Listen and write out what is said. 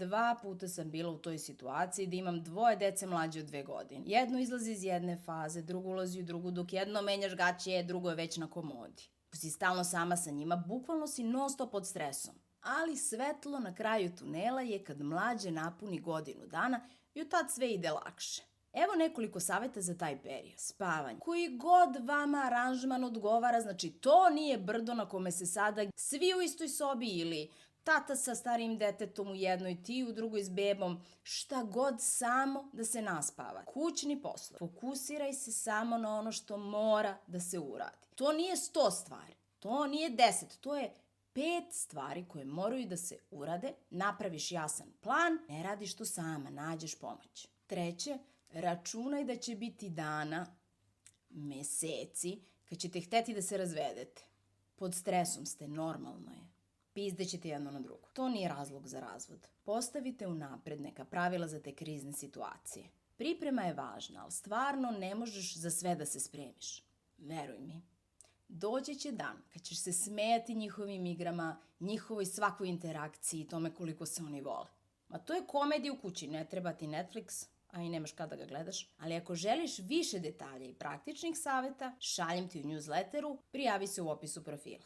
2 puta sam bila u toj situaciji da imam 2 dece mlađe od 2 godine. Jedno izlazi iz jedne faze, drugo ulazi u drugu, dok jedno menjaš gaće, drugo je već na komodi. Si stalno sama sa njima, bukvalno si non stop pod stresom. Ali svetlo na kraju tunela je kad mlađe napuni godinu dana i od tad sve ide lakše. Evo nekoliko saveta za taj period. Spavanje. Koji god vama aranžman odgovara, znači to nije brdo na kome se sada svi u istoj sobi ili tata sa starijim detetom u jednoj, ti u drugoj s bebom, šta god, samo da se naspava. Kućni poslovi. Fokusiraj se samo na ono što mora da se uradi. To nije 100 stvari, to nije 10, to je 5 stvari koje moraju da se urade, napraviš jasan plan, ne radiš to sama, nađeš pomoć. 3. Računaj da će biti dana, meseci, kad ćete hteti da se razvedete. Pod stresom ste, normalno je. Pizdećete jedno na drugo. To nije razlog za razvod. Postavite unapred neka pravila za te krizne situacije. Priprema je važna, ali stvarno ne možeš za sve da se spremiš. Veruj mi. Doći će dan kad ćeš se smejati njihovim igrama, njihovoj svakoj interakciji i tome koliko se oni vole. Ma to je komedija u kući, ne treba ti Netflix, a i nemaš kada ga gledaš. Ali ako želiš više detalja i praktičnih saveta, šaljem ti u newsletteru, prijavi se u opisu profila.